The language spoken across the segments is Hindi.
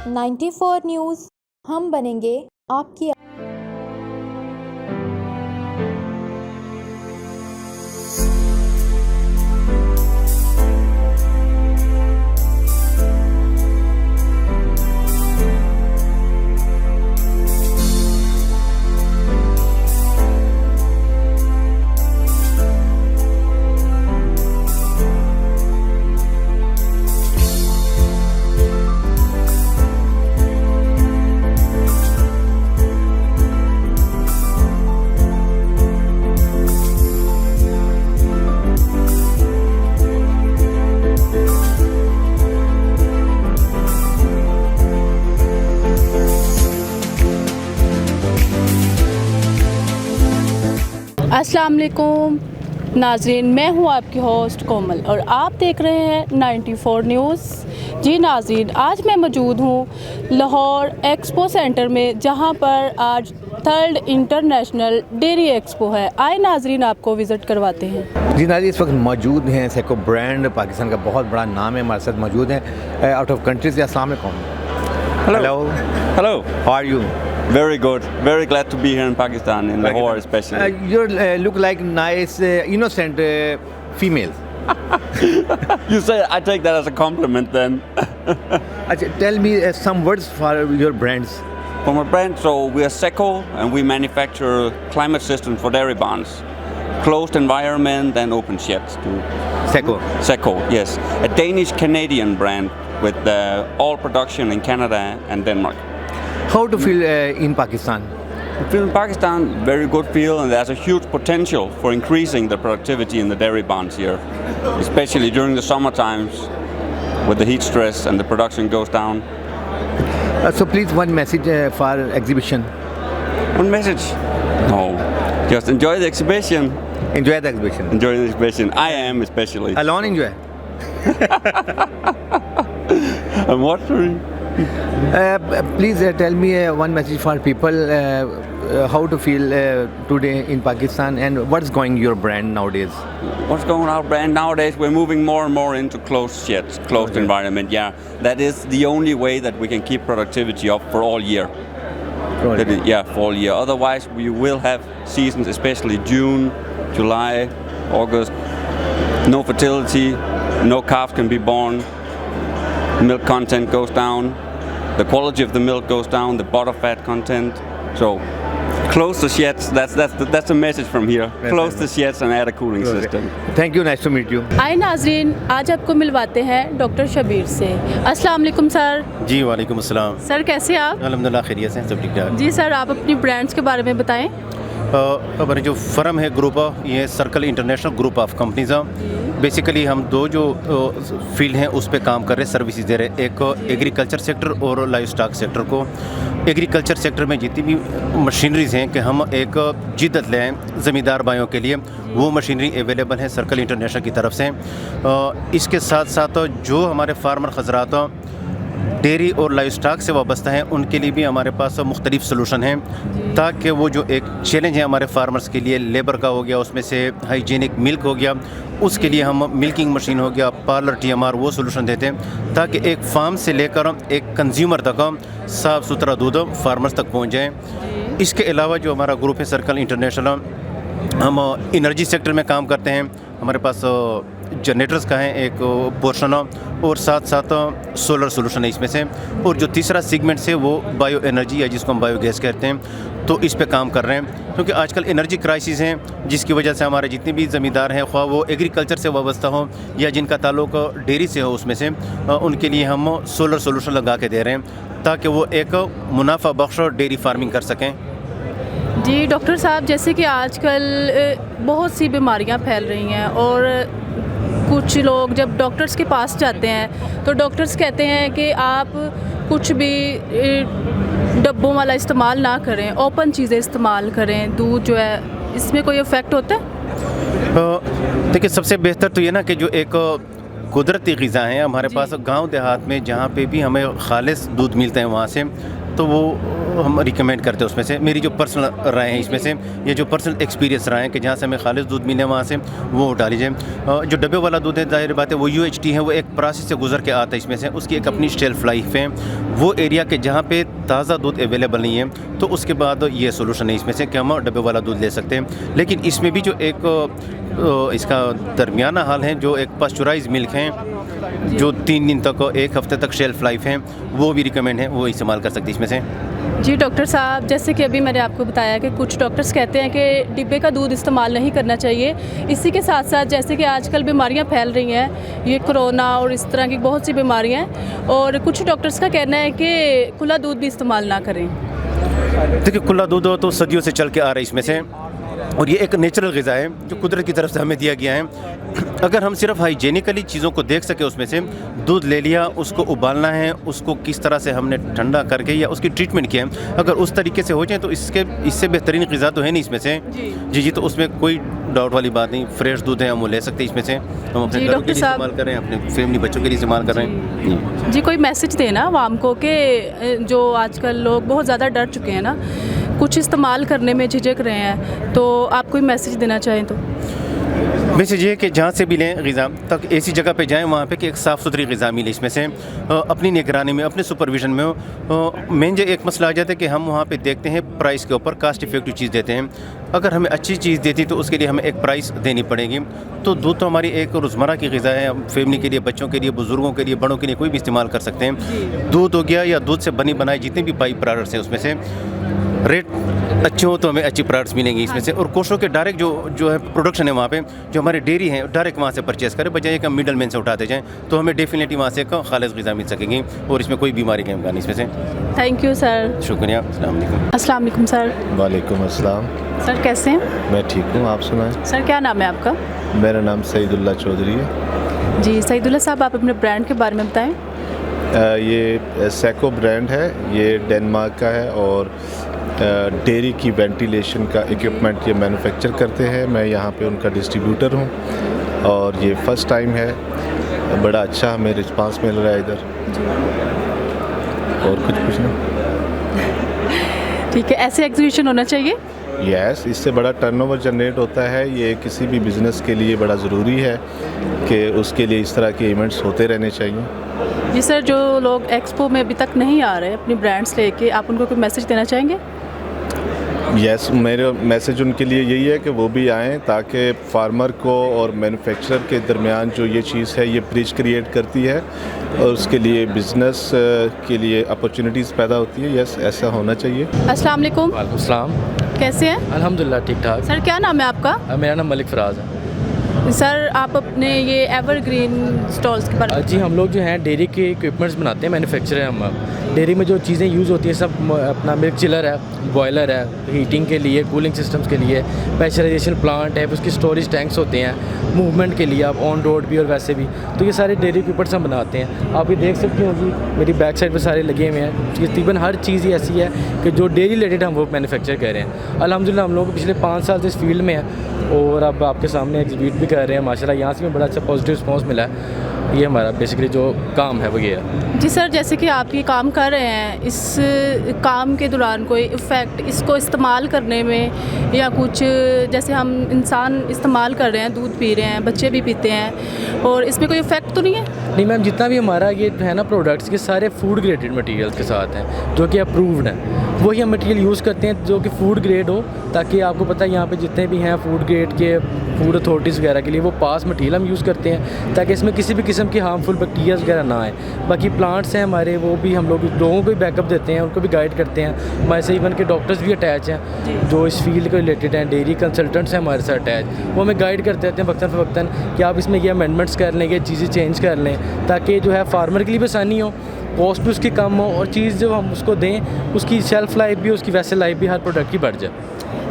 94 न्यूज़, हम बनेंगे आपकी। अस्सलाम वालेकुम नाज़रीन, मैं हूं आपकी होस्ट कोमल और आप देख रहे हैं 94 न्यूज़। जी नाज़रीन, आज मैं मौजूद हूं लाहौर एक्सपो सेंटर में, जहां पर आज 3rd इंटरनेशनल डेयरी एक्सपो है। आए नाज़रीन, आपको विज़िट करवाते हैं। जी नाज़रीन, इस वक्त मौजूद हैं सेको ब्रांड, पाकिस्तान का बहुत बड़ा नाम है, हमारे साथ मौजूद हैं आउट ऑफ कंट्री से। अस्सलाम वालेकुम। Hello. How are you? Very good. Very glad to be here in Pakistan, in Lahore especially. You look like nice, innocent females. You say I take that as a compliment then. Tell me some words for your brands. For my brand, so we are Seco and we manufacture climate systems for dairy barns. Closed environment and open sheds too. Seco, yes. A Danish-Canadian brand with all production in Canada and Denmark. How to feel in Pakistan? I feel in Pakistan, very good feel, and there's a huge potential for increasing the productivity in the dairy barns here, especially during the summer times with the heat stress and the production goes down. So please, one message for exhibition. One message? No, just enjoy the exhibition. Enjoy the exhibition. Enjoy the exhibition. I am especially. Alone enjoy. I'm watching. Please tell me one message for people how to feel today in Pakistan and what's going your brand nowadays. What's going on our brand nowadays? We're moving more and more into closed sheds, closed environment. Yeah, that is the only way that we can keep productivity up for all year. For all year. Otherwise, we will have seasons, especially June, July, August. No fertility, no calf can be born. Milk content goes down. The quality of the milk goes down, the butter fat content. So close the sheds, that's the message from here. Close the sheds and add a cooling system. Thank you, nice to meet you. आए नाज़रीन, आज आपको मिलवाते हैं डॉक्टर शबीर से। अस्सलाम वालेकुम सर। जी वालेकुम अस्सलाम। सर कैसे हैं आप? अल्हम्दुलिल्लाह खैरियत से, सब ठीक ठाक। जी सर, आप अपनी ब्रांड्स के बारे में बताएं। हमारी जो फर्म है ग्रुप, ये circle international group of companies. Basically हम दो जो फील्ड हैं उस पे काम कर रहे हैं, सर्विसेज दे रहे हैं। एक एग्रीकल्चर सेक्टर और लाइव स्टॉक सेक्टर को। एग्रीकल्चर सेक्टर में जितनी भी मशीनरीज़ हैं कि हम एक जिद्दत लें ज़मींदार भाइयों के लिए, वो मशीनरी अवेलेबल है सर्कल इंटरनेशनल की तरफ से। इसके साथ साथ जो हमारे फार्मर हज़रात डेयरी और लाइव स्टॉक से वाबस्ता हैं, उनके लिए भी हमारे पास मुख्तलिफ सलूशन हैं, ताकि वो जो एक चैलेंज है हमारे फार्मर्स के लिए, लेबर का हो गया, उसमें से हाइजीनिक मिल्क हो गया, उसके लिए हम मिल्किंग मशीन हो गया, पार्लर TMR, वो सलूशन देते हैं, ताकि एक फार्म से लेकर एक कंज्यूमर तक साफ़ सुथरा दूध फार्मर्स तक पहुँच जाए। इसके अलावा जो हमारा ग्रुप है सर्कल इंटरनेशनल, हम एनर्जी सेक्टर में काम करते हैं। हमारे पास जनरेटर्स का है एक पोर्शन, और साथ साथ सोलर सोल्यूशन है इसमें से। और जो तीसरा सेगमेंट है वो बायो एनर्जी है, जिसको हम बायोगैस कहते हैं। तो इस पे काम कर रहे हैं, क्योंकि आजकल एनर्जी क्राइसिस हैं, जिसकी वजह से हमारे जितने भी ज़मींदार हैं, ख्वाह वो एग्रीकल्चर से वाबस्ता हो या जिनका ताल्लुक डेयरी से हो, उसमें से उनके लिए हम सोलर सोल्यूशन लगा के दे रहे हैं, ताकि वो एक मुनाफा बख्श डेयरी फार्मिंग कर सकें। जी डॉक्टर साहब, जैसे कि आजकल बहुत सी बीमारियां फैल रही हैं और कुछ लोग जब डॉक्टर्स के पास जाते हैं तो डॉक्टर्स कहते हैं कि आप कुछ भी डब्बों वाला इस्तेमाल ना करें, ओपन चीज़ें इस्तेमाल करें। दूध जो है, इसमें कोई इफ़ेक्ट होता है? देखिए, सबसे बेहतर तो ये ना कि जो एक कुदरती ग़िज़ा हैं हमारे पास गांव देहात में, जहाँ पे भी हमें खालिस दूध मिलते हैं वहाँ से, तो वो हम रिकमेंड करते हैं उसमें से। मेरी जो पर्सनल राय है इसमें से, ये जो पर्सनल एक्सपीरियंस रहा है कि जहाँ से हमें खालिश दूध मिले वहाँ से वो उठा लीजिए। जो डब्बे वाला दूध है, ज़ाहिर बात है वो UHT है, वो एक प्रोसेस से गुजर के आता है इसमें से, उसकी एक अपनी शेल्फ लाइफ है। वो एरिया के जहाँ पे ताज़ा दूध अवेलेबल नहीं है तो उसके बाद ये सोल्यूशन है इसमें से कि हम डब्बे वाला दूध ले सकते हैं। लेकिन इसमें भी जो एक इसका दरमियाना हाल है, जो एक पास्चुराइज मिल्क हैं जो 3 दिन तक 1 हफ्ते तक शेल्फ लाइफ है, वो भी रिकमेंड है, वो इस्तेमाल कर सकते हैं इसमें से। जी डॉक्टर साहब, जैसे कि अभी मैंने आपको बताया कि कुछ डॉक्टर्स कहते हैं कि डिब्बे का दूध इस्तेमाल नहीं करना चाहिए। इसी के साथ साथ जैसे कि आजकल बीमारियां फैल रही हैं, ये कोरोना और इस तरह की बहुत सी बीमारियां हैं, और कुछ डॉक्टर्स का कहना है कि खुला दूध भी इस्तेमाल ना करें। देखिए, खुला दूध तो सदियों से चल के आ रहा है इसमें से, और ये एक नेचुरल ग़िज़ा है जो कुदरत की तरफ से हमें दिया गया है। अगर हम सिर्फ हाइजेनिकली चीज़ों को देख सके, उसमें से दूध ले लिया, उसको उबालना है, उसको किस तरह से हमने ठंडा करके या उसकी ट्रीटमेंट किया है, अगर उस तरीके से हो जाए तो इससे बेहतरीन ग़िज़ा तो है नहीं इसमें से। जी, तो उसमें कोई डाउट वाली बात नहीं। फ्रेश दूध है, हम वो ले सकते हैं इसमें से। हम अपने घरों के लिए इस्तेमाल कर रहे हैं, अपने फैमिली बच्चों के लिए इस्तेमाल कर रहे हैं। जी, कोई मैसेज देना आवाम को कि जो आजकल लोग बहुत ज़्यादा डर चुके हैं ना, कुछ इस्तेमाल करने में झिझक रहे हैं, तो आप कोई मैसेज देना चाहें तो? मैसेज ये कि जहाँ से भी लें ग़िज़ा, तक ऐसी जगह पे जाएं वहाँ पे कि एक साफ़ सुथरी ग़िज़ा मिले इसमें से, अपनी निगरानी में, अपने सुपरविज़न में हो। मेन जो एक मसला आ जाता है कि हम वहाँ पे देखते हैं प्राइस के ऊपर, कास्ट इफ़ेक्टिव चीज़ देते हैं। अगर हमें अच्छी चीज़ देती तो उसके लिए हमें एक प्राइस देनी पड़ेगी। तो दूध तो हमारी एक रोज़मर्रा की ग़िज़ा है, फैमिली के लिए, बच्चों के लिए, बुज़ुर्गों के लिए, बड़ों के लिए, कोई भी इस्तेमाल कर सकते हैं। दूध हो गया या दूध से बनी बनाई जितने भी बाई प्रोडक्ट्स हैं, उसमें से रेट अच्छे हो तो हमें अच्छी प्रोडक्ट्स मिलेंगी इसमें से। और कोशों के डायरेक्ट जो है प्रोडक्शन है वहाँ पे, जो हमारी डेयरी है, डायरेक्ट वहाँ से परचेज़ करें, बजाय कि हम मिडल मैन से उठाते जाएँ, तो हमें डेफिनेटली वहाँ से एक खालिश ग़िज़ा मिल सकेगी और इसमें कोई बीमारी का इम्कान नहीं इसमें से। Thank you sir. शुक्रिया। अस्सलाम वालेकुम सर। वालेकुम अस्सलाम। सर कैसे हैं? मैं ठीक हूँ, आप सुनाएं। सर क्या नाम है आपका? मेरा नाम सईदुल्लाह चौधरी है। जी सईदुल्लाह साहब, आप अपने ब्रांड के बारे में बताएं। ये सैको ब्रांड है, ये डेनमार्क का है और डेयरी की वेंटिलेशन का इक्विपमेंट ये मैन्युफैक्चर करते हैं। मैं यहाँ पे उनका डिस्ट्रीब्यूटर हूँ और ये फ़र्स्ट टाइम है, बड़ा अच्छा हमें रिस्पांस मिल रहा है इधर। और कुछ पूछना? ठीक है, ऐसे एग्जीबिशन होना चाहिए। यस, इससे बड़ा टर्नओवर जनरेट होता है। ये किसी भी बिज़नेस के लिए बड़ा ज़रूरी है कि उसके लिए इस तरह के इवेंट्स होते रहने चाहिए। जी सर, जो लोग एक्सपो में अभी तक नहीं आ रहे अपनी ब्रांड्स लेके, आप उनको कोई मैसेज देना चाहेंगे? यस, मेरा मैसेज उनके लिए यही है कि वो भी आएँ, ताकि फार्मर को और मैन्युफैक्चरर के दरमियान जो ये चीज़ है ये ब्रिज क्रिएट करती है और उसके लिए बिज़नेस के लिए अपॉर्चुनिटीज़ पैदा होती है। यस, ऐसा होना चाहिए। अस्सलाम वालेकुम। वालेकुम सलाम। कैसे हैं? अल्हम्दुलिल्लाह ठीक ठाक। सर क्या नाम है आपका? मेरा नाम मलिक फराज है। सर आप अपने ये एवरग्रीन स्टॉल्स के बारे में? जी, हम लोग जो हैं डेयरी के इक्विपमेंट्स बनाते हैं, मैन्युफैक्चर हैं हम। डेयरी में जो चीज़ें यूज़ होती हैं सब अपना मिल्क चिलर है, बॉयलर है, हीटिंग के लिए, कूलिंग सिस्टम्स के लिए, प्रेशराइजेशन प्लांट है, उसकी स्टोरेज टैंक्स होते हैं, मूवमेंट के लिए, आप ऑन रोड भी और वैसे भी। तो ये सारे डेयरी इक्विपमेंट्स हम बनाते हैं। आप ये देख सकती होंगी मेरी बैक साइड पर सारे लगे हुए हैं। तकरीबन हर चीज़ ही ऐसी है कि जो डेयरी रिलेटेड हम वो मैन्युफैक्चर कर रहे हैं। अल्हम्दुलिल्लाह हम लोग पिछले 5 साल से इस फील्ड में हैं और अब आपके सामने एग्जीबिट भी कर रहे हैं माशाल्लाह। यहाँ से भी बड़ा अच्छा पॉजिटिव रिस्पॉन्स मिला है। ये हमारा बेसिकली जो काम है वो ये है। जी सर, जैसे कि आप ये काम कर रहे हैं, इस काम के दौरान कोई इफ़ेक्ट इसको इस्तेमाल करने में या कुछ, जैसे हम इंसान इस्तेमाल कर रहे हैं, दूध पी रहे हैं, बच्चे भी पीते हैं, और इसमें कोई इफ़ेक्ट तो नहीं है? नहीं मैम, जितना भी हमारा ये है ना प्रोडक्ट्स, के सारे फूड ग्रेडेड मटेरियल्स के साथ हैं जो कि अप्रूव्ड हैं। वही हम मटेरियल यूज़ करते हैं जो कि फूड ग्रेड हो, ताकि आपको पता है यहाँ पे जितने भी हैं फूड ग्रेड के, फूड अथॉरिटीज़ वगैरह के लिए वो पास मटेरियल हम यूज़ करते हैं, ताकि इसमें किसी भी किस्म की हार्मफुल बैक्टीरियाज वगैरह ना आए। बाकी प्लांट्स हैं हमारे, वो भी हम लोगों को भी बैकअप देते हैं, उनको भी गाइड करते हैं। हमारे से इवन के डॉक्टर्स भी अटैच हैं जो इस फील्ड के रिलेटेड हैं, डेयरी कंसल्टेंट्स हैं हमारे साथ अटैच। वो हमें गाइड करते रहते हैं वक्तन फ़वक्तन कि आप इसमें ये अमेंडमेंट्स कर लें, ये चीज़ें चेंज कर लें, ताकि जो है फार्मर के लिए भी आसानी हो, कॉस्ट भी उसकी कम हो, और चीज़ जो हम उसको दें उसकी शेल्फ़ लाइफ भी, उसकी वैसे लाइफ भी हर प्रोडक्ट की बढ़ जाए।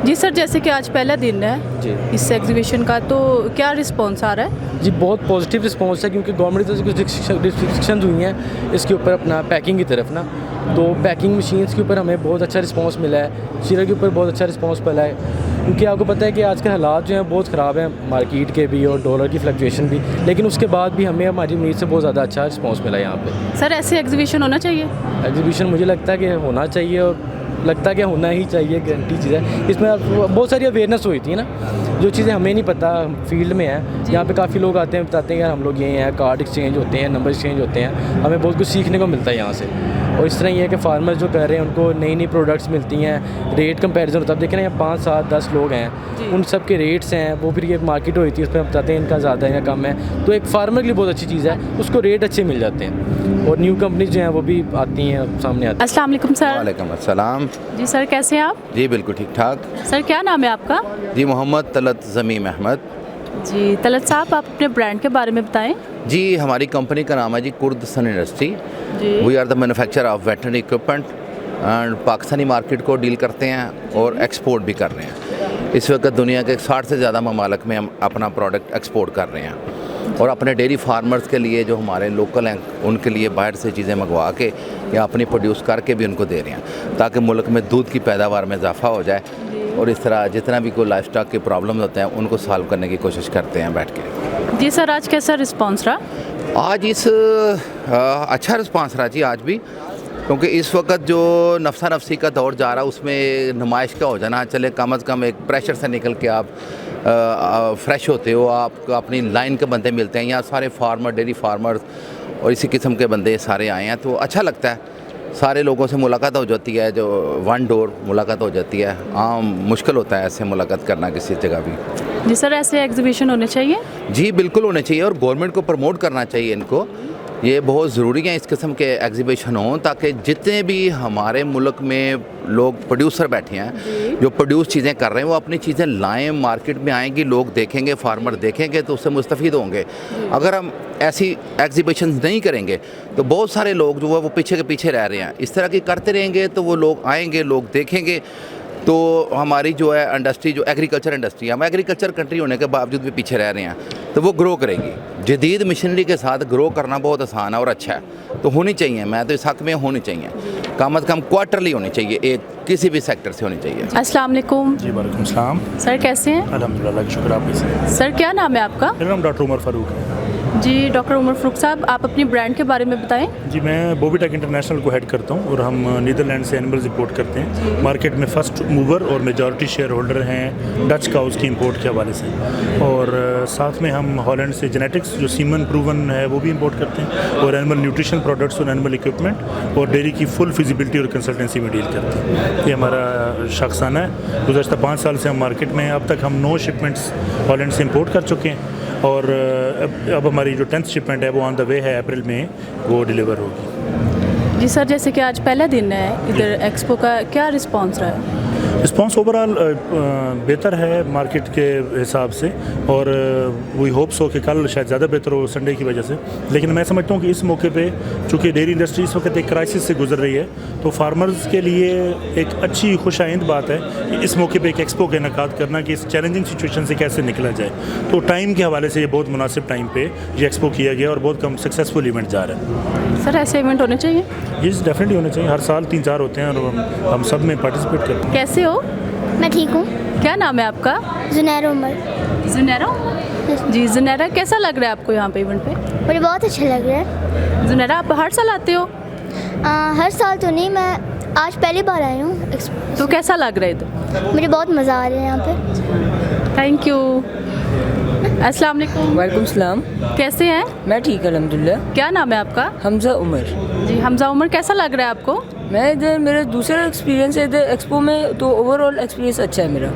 जी सर, जैसे कि आज पहला दिन है जी इस एग्जीबिशन का, तो क्या रिस्पॉन्स आ रहा है? जी बहुत पॉजिटिव रिस्पॉन्स है, क्योंकि गवर्नमेंट की तरफ से कुछ रिस्ट्रिक्शन हुई हैं इसके ऊपर अपना पैकिंग की तरफ ना, तो पैकिंग मशीन्स के ऊपर हमें बहुत अच्छा रिस्पॉन्स मिला है, चिलर के ऊपर बहुत अच्छा रिस्पॉन्स मिला है। क्योंकि आपको पता है कि आज के हालात जो हैं बहुत ख़राब हैं मार्केट के भी और डॉलर की फ्लक्चुएशन भी, लेकिन उसके बाद भी हमें हमारी उम्मीद से बहुत ज़्यादा अच्छा रिस्पॉन्स मिला यहाँ पे। सर ऐसे एग्जीबिशन होना चाहिए? एग्जीबिशन मुझे लगता है कि होना चाहिए और लगता है कि होना ही चाहिए, गारंटी चीज़ है। इसमें बहुत सारी अवेयरनेस हुई थी ना, जो चीज़ें हमें नहीं पता, फील्ड में है, यहाँ पे काफ़ी लोग आते हैं बताते हैं यार हम लोग ये हैं, कार्ड एक्सचेंज होते हैं, नंबर एक्सचेंज होते हैं, हमें बहुत कुछ सीखने को मिलता है यहाँ से। और इस तरह ये है कि फार्मर्स जो कर रहे हैं उनको नई नई प्रोडक्ट्स मिलती हैं, रेट कंपैरिजन होता है। अब देखें ना यहाँ 5, 7, 10 लोग हैं, उन सब के रेट्स हैं, वो फिर ये मार्केट होती है उसमें बताते हैं इनका ज़्यादा है या कम है, तो एक फार्मर के लिए बहुत अच्छी चीज़ है, उसको रेट अच्छे मिल जाते हैं और न्यू कंपनीज जो हैं वो भी आती हैं सामने आती हैं। अस्सलाम वालेकुम सर। वालेकुम अस्सलाम। जी सर कैसे हैं आप? जी बिल्कुल ठीक ठाक। सर क्या नाम है आपका? जी मोहम्मद तलत ज़मीम अहमद। जी तलत साहब आप अपने ब्रांड के बारे में बताएं। जी हमारी कंपनी का नाम है जी कुर्द son industry. We are the manufacture of veterinary equipment and Pakistani market को डील करते हैं और एक्सपोर्ट भी कर रहे हैं। इस वक्त दुनिया के 60 से ज़्यादा ममालिक में हम अपना प्रोडक्ट एक्सपोर्ट कर रहे हैं और अपने डेयरी फार्मर्स के लिए जो हमारे लोकल हैं उनके लिए बाहर से चीज़ें मंगवा के या अपनी प्रोड्यूस करके भी उनको दे रहे हैं ताकि मुल्क में दूध की पैदावार में इजाफा हो जाए और इस तरह जितना भी कोई लाइफ स्टॉक के प्रॉब्लम होते हैं उनको सॉल्व करने की कोशिश करते हैं बैठ के। जी सर आज कैसा रिस्पॉन्स रहा? आज अच्छा रिस्पांस रहा जी आज भी, क्योंकि इस वक्त जो नफसा नफसी का दौर जा रहा है उसमें नुमाइश का हो जाना चले, कम अज़ कम एक प्रेशर से निकल के आप फ्रेश होते हो, आप अपनी लाइन के बंदे मिलते हैं। यहाँ सारे फार्मर, डेयरी फार्मर्स और इसी किस्म के बंदे सारे आए हैं, तो अच्छा लगता है। सारे लोगों से मुलाकात हो जाती है, जो वन डोर मुलाकात हो जाती है। आम मुश्किल होता है ऐसे मुलाकात करना किसी जगह भी। जी सर ऐसे एग्जीबिशन होने चाहिए? जी बिल्कुल होने चाहिए और गवर्नमेंट को प्रमोट करना चाहिए इनको। ये बहुत ज़रूरी है इस किस्म के एग्जीबिशन हों ताकि जितने भी हमारे मुल्क में लोग प्रोड्यूसर बैठे हैं जो प्रोड्यूस चीज़ें कर रहे हैं वो अपनी चीज़ें लाएं, मार्केट में आएंगी, लोग देखेंगे, फार्मर देखेंगे तो उससे मुस्तफ़ीद होंगे। अगर हम ऐसी एग्जीबिशन नहीं करेंगे तो बहुत सारे लोग जो है वो पीछे के पीछे रह रहे हैं। इस तरह की करते रहेंगे तो वो लोग आएंगे, लोग देखेंगे, तो हमारी जो है इंडस्ट्री, जो एग्रीकल्चर इंडस्ट्री है, हम एग्रीकल्चर कंट्री होने के बावजूद भी पीछे रह रहे हैं, तो वो ग्रो करेगी। जदीद मशीनरी के साथ ग्रो करना बहुत आसान है और अच्छा है, तो होनी चाहिए। मैं तो इस हक़ में होनी चाहिए, कम अज़ कम क्वार्टरली होनी चाहिए, एक किसी भी सेक्टर से होनी चाहिए। अस्सलाम वालेकुम। जी वालेकुम सलाम। सर कैसे हैं? अल्हम्दुलिल्लाह शुक्र आप कैसे? सर क्या नाम है आपका? मेरा नाम डॉक्टर उमर फ़ारूक है। जी डॉक्टर उमर फ़ारूक साहब आप अपनी ब्रांड के बारे में बताएं। जी मैं बोबीटेक इंटरनेशनल को हेड करता हूँ और हम नीदरलैंड से एनिमल्स इंपोर्ट करते हैं। मार्केट में फ़र्स्ट मूवर और मेजॉरिटी शेयर होल्डर हैं डच काउस की इंपोर्ट के हवाले से, और साथ में हम हॉलैंड से जेनेटिक्स जो सीमन प्रूवन है वो भी इंपोर्ट करते हैं, और एनिमल न्यूट्रिशन प्रोडक्ट्स और एनिमल इक्विपमेंट और डेयरी की फुल फिजिबिलिटी और कंसल्टेंसी में डील करते हैं। ये हमारा शख्साना है। गुज़श्ता 5 साल से हम मार्केट में हैं। अब तक हम 9 शिपमेंट्स हॉलैंड से इंपोर्ट कर चुके हैं और अब हमारी जो 10th शिपमेंट है वो ऑन द वे है, अप्रैल में वो डिलीवर होगी। जी सर जैसे कि आज पहला दिन है इधर एक्सपो का, क्या रिस्पांस रहा है? रिस्पांस ओवरऑल बेहतर है मार्केट के हिसाब से, और वी होप सो कि कल शायद ज़्यादा बेहतर हो संडे की वजह से। लेकिन मैं समझता हूँ कि इस मौके पे चूँकि डेयरी इंडस्ट्री इस वक्त एक क्राइसिस से गुजर रही है, तो फार्मर्स के लिए एक अच्छी खुशाइंद बात है कि इस मौके पे एक एक्सपो का इनेकाद करना कि इस चैलेंजिंग सिचुएशन से कैसे निकला जाए। तो टाइम के हवाले से ये बहुत मुनासिब टाइम पे ये एक्सपो किया गया और बहुत कम सक्सेसफुल इवेंट जा रहा है। सर ऐसे इवेंट होने चाहिए? ये डेफिनेटली होने चाहिए। हर साल 3-4 होते हैं और हम सब में पार्टिसिपेट करते हैं। कैसे हो? मैं ठीक हूँ। क्या नाम है आपका? जुनैरा उमर। जुनैरा? जी जुनैरा कैसा लग रहा है आपको यहाँ पे इवेंट पे? मुझे बहुत अच्छा लग रहा है। जुनैरा आप हर साल आते हो? हर साल तो नहीं, मैं आज पहली बार आई हूँ। तो कैसा लग रहा है इधर? मुझे बहुत मज़ा आ रहा है यहाँ पे। Thank you. अस्सलाम वालेकुम। वालेकुम सलाम। कैसे हैं? मैं ठीक अल्हम्दुलिल्लाह। क्या नाम है आपका? हमज़ा उमर। जी हमज़ा उमर कैसा लग रहा है आपको? मैं इधर, मेरा दूसरा एक्सपीरियंस है इधर एक्सपो में, तो ओवरऑल एक्सपीरियंस अच्छा है मेरा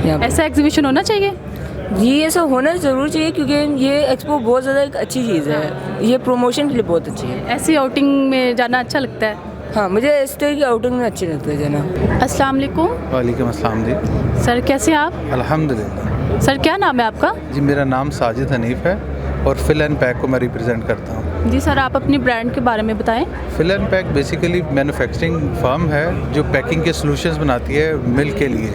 यहाँ पे। ऐसा एग्जीबिशन होना चाहिए? जी ऐसा होना ज़रूर चाहिए क्योंकि ये एक्सपो बहुत ज़्यादा एक अच्छी चीज़ है, ये प्रमोशन के लिए बहुत अच्छी है। ऐसी आउटिंग में जाना अच्छा लगता है? हाँ मुझे इस तरह की आउटिंग में अच्छी लगता है जाना। अस्सलाम वालेकुम। वालेकुम अस्सलाम जी। सर कैसे हैं आप? अल्हम्दुलिल्लाह। सर क्या नाम है आपका? जी मेरा नाम साजिद हनीफ़ है और फिल एंड पैक को मैं रिप्रेजेंट करता हूँ। जी सर आप अपनी ब्रांड के बारे में बताएं। Fill and pack basically manufacturing firm है जो पैकिंग के सॉल्यूशंस बनाती है मिल्क के लिए।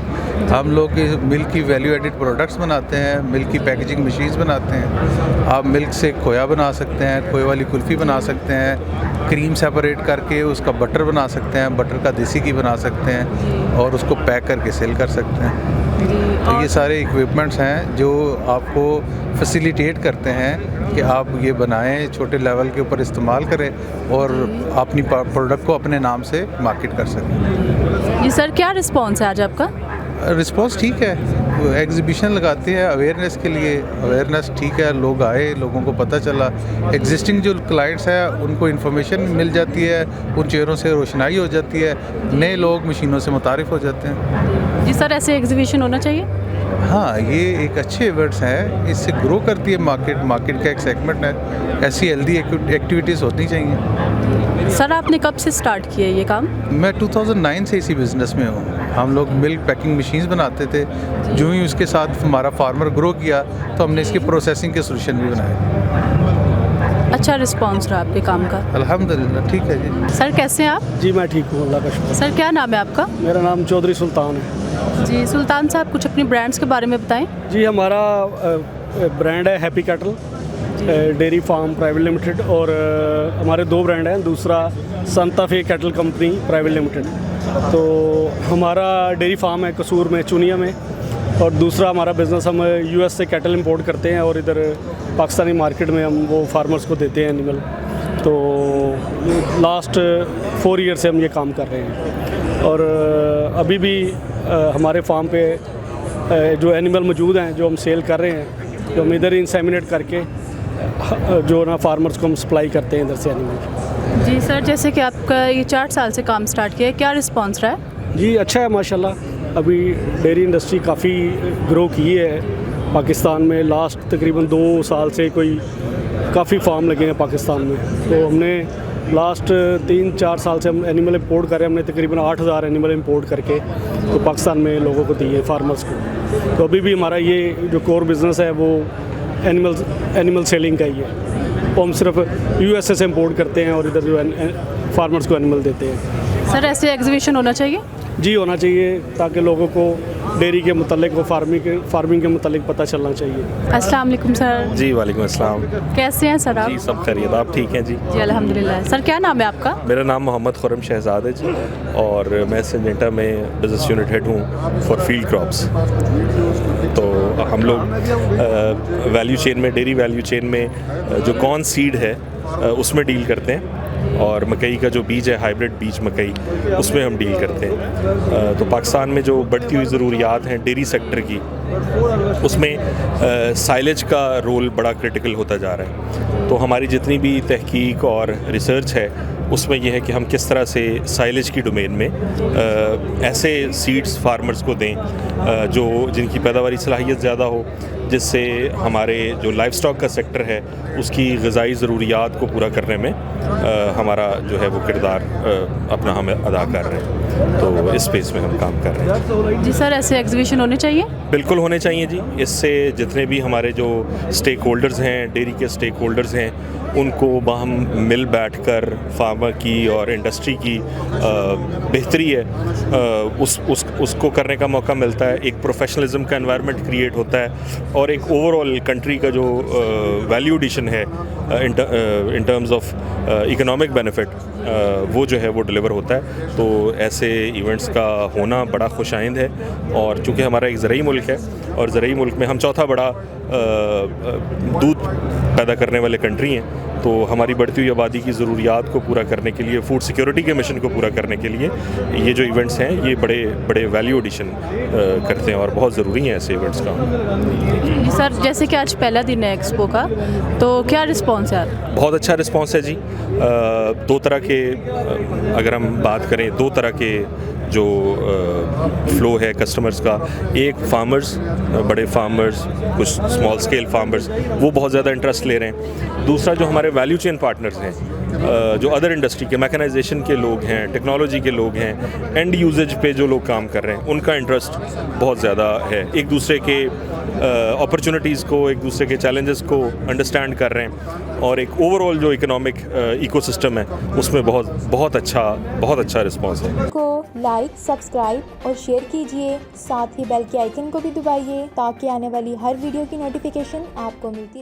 हम लोग मिल्क की वैल्यू एडिड प्रोडक्ट्स बनाते हैं, मिल्क की पैकेजिंग मशीन्स बनाते हैं। आप मिल्क से खोया बना सकते हैं, खोए वाली कुल्फ़ी बना सकते हैं, क्रीम सेपरेट करके उसका बटर बना सकते हैं, बटर का देसी घी बना सकते हैं और उसको पैक करके सेल कर सकते हैं। तो ये सारे इक्विपमेंट्स हैं जो आपको फैसिलिटेट करते हैं कि आप ये बनाएं, छोटे लेवल के ऊपर इस्तेमाल करें और अपनी प्रोडक्ट को अपने नाम से मार्केट कर सकें। जी सर, क्या रिस्पॉन्स है आज आपका? रिस्पॉन्स ठीक है, एग्जीबिशन लगाते हैं अवेयरनेस के लिए, अवेयरनेस ठीक है, लोग आए, लोगों को पता चला, एग्जिस्टिंग जो क्लाइंट्स हैं उनको इन्फॉर्मेशन मिल जाती है, उन चेहरों से रोशनाई हो जाती है, नए लोग मशीनों से मुतारिफ हो जाते हैं। जी सर, ऐसे एग्जीबिशन होना चाहिए? हाँ, ये एक अच्छे इवेंट्स हैं, इससे ग्रो करती है मार्केट का एक सेगमेंट है, ऐसी हेल्दी एक्टिविटीज़ होनी चाहिए। सर, आपने कब से स्टार्ट किया ये काम? मैं 2009 से इसी बिज़नेस में हूँ। हम लोग मिल्क पैकिंग मशीन्स बनाते थे, जो ही उसके साथ हमारा फार्मर ग्रो किया तो हमने इसकी प्रोसेसिंग के सोल्यूशन भी बनाए। अच्छा रिस्पॉन्स रहा आपके काम का? अल्हम्दुलिल्लाह ठीक है जी। सर कैसे हैं आप? जी मैं ठीक हूँ, अल्लाह का शुक्र। सर क्या नाम है आपका? मेरा नाम चौधरी सुल्तान है। जी सुल्तान साहब, कुछ अपनी ब्रांड्स के बारे में बताएं। जी हमारा ब्रांड है happy cattle dairy farm private limited, और हमारे दो ब्रांड हैं, दूसरा संता फे कैटल कंपनी प्राइवेट लिमिटेड। तो हमारा डेयरी फार्म है कसूर में, चुनिया में, और दूसरा हमारा बिज़नेस हम यूएस से कैटल इंपोर्ट करते हैं और इधर पाकिस्तानी मार्केट में हम वो फार्मर्स को देते हैं एनिमल। तो लास्ट 4 ईयर से हम ये काम कर रहे हैं, और अभी भी हमारे फार्म पे जो एनिमल मौजूद हैं जो हम सेल कर रहे हैं, जो हम इधर इंसेमिनेट करके जो ना फार्मर्स को हम सप्लाई करते हैं इधर से एनिमल। जी सर, जैसे कि आपका ये 4 साल से काम स्टार्ट किया है, क्या रिस्पांस रहा है? जी अच्छा है माशाल्लाह। अभी डेयरी इंडस्ट्री काफ़ी ग्रो की है पाकिस्तान में। लास्ट तकरीबन 2 साल से कोई काफ़ी फार्म लगे हैं पाकिस्तान में। तो हमने लास्ट 3-4 साल से हम एनिमल इंपोर्ट कर रहे हैं। हमने तकरीबन 8000 एनिमल इंपोर्ट करके तो पाकिस्तान में लोगों को दिए, फार्मर्स को। तो अभी भी हमारा ये जो कोर बिज़नेस है वो एनिमल सेलिंग का ही है। तो हम सिर्फ यूएसए से इंपोर्ट करते हैं और इधर जो फार्मर्स को एनिमल देते हैं। सर ऐसे एग्जीबिशन होना चाहिए? जी होना चाहिए, ताकि लोगों को डेयरी के मुतालिक और फार्मिंग के मुतालिक पता चलना चाहिए। अस्सलाम वालेकुम सर। जी वालेकुम अस्सलाम। कैसे हैं सर आप? जी सब खैरियत, आप ठीक हैं? जी जी अल्हम्दुलिल्लाह। सर क्या नाम है आपका? मेरा नाम मोहम्मद खुर्रम शहजाद है जी, और मैं सिंजेंटा में बिज़नेस यूनिट हेड हूँ फॉर फील्ड क्रॉप्स। तो हम लोग वैल्यू चेन में, डेयरी वैल्यू चेन में जो कॉर्न सीड है उसमें डील करते हैं, और मकई का जो बीज है, हाइब्रिड बीज मकई, उसमें हम डील करते हैं। तो पाकिस्तान में जो बढ़ती हुई ज़रूरियात हैं डेयरी सेक्टर की, उसमें साइलेज का रोल बड़ा क्रिटिकल होता जा रहा है। तो हमारी जितनी भी तहकीक और रिसर्च है उसमें यह है कि हम किस तरह से साइलेज की डोमेन में ऐसे सीड्स फार्मर्स को दें जो जिनकी पैदावारी सलाहियत ज़्यादा हो, जिससे हमारे जो लाइफ स्टॉक का सेक्टर है उसकी ग़िज़ाई ज़रूरियात को पूरा करने में हमारा जो है वो किरदार अपना हम अदा कर रहे हैं। तो इस स्पेस में हम काम कर रहे हैं। जी सर, ऐसे एग्जीबिशन होने चाहिए? बिल्कुल होने चाहिए जी। इससे जितने भी हमारे जो स्टेक होल्डर्स हैं, डेयरी के स्टेक होल्डर्स हैं, उनको हम मिल बैठकर फार्मर की और इंडस्ट्री की बेहतरी है उसको करने का मौका मिलता है। एक प्रोफेशनलिज्म का एनवायरनमेंट क्रिएट होता है, और एक ओवरऑल कंट्री का जो वैल्यू एडिशन है in terms of economic benefit, वो जो है वो डिलीवर होता है। तो ऐसे इवेंट्स का होना बड़ा खुशाइंद है, और चूँकि हमारा एक ज़रई मुल्क है, और ज़रई मुल्क में हम चौथा बड़ा दूध पैदा करने वाले कंट्री हैं, तो हमारी बढ़ती हुई आबादी की ज़रूरियात को पूरा करने के लिए, फूड सिक्योरिटी के मिशन को पूरा करने के लिए ये जो इवेंट्स हैं ये बड़े बड़े वैल्यू एडिशन करते हैं, और बहुत ज़रूरी हैं ऐसे इवेंट्स का। जी सर, जैसे कि आज पहला दिन है एक्सपो का, तो क्या रिस्पॉन्स है? बहुत अच्छा रिस्पॉन्स है जी। 2 तरह के, अगर हम बात करें 2 तरह के जो फ्लो है कस्टमर्स का, एक फार्मर्स, बड़े फार्मर्स, कुछ स्मॉल स्केल फार्मर्स, वो बहुत ज़्यादा इंटरेस्ट ले रहे हैं। दूसरा जो हमारे वैल्यू चेन पार्टनर्स हैं, जो अदर इंडस्ट्री के, मैकेनाइजेशन के लोग हैं, टेक्नोलॉजी के लोग हैं, एंड यूजेज पे जो लोग काम कर रहे हैं, उनका इंटरेस्ट बहुत ज़्यादा है। एक दूसरे के अपॉर्चुनिटीज़ को, एक दूसरे के चैलेंजेस को अंडरस्टैंड कर रहे हैं, और एक ओवरऑल जो इकोनॉमिक इकोसिस्टम है उसमें बहुत अच्छा रिस्पॉन्स है। को लाइक, सब्सक्राइब और शेयर कीजिए, साथ ही बेल के आइकन को भी दबाइए ताकि आने वाली हर वीडियो की नोटिफिकेशन आपको मिलती रहे।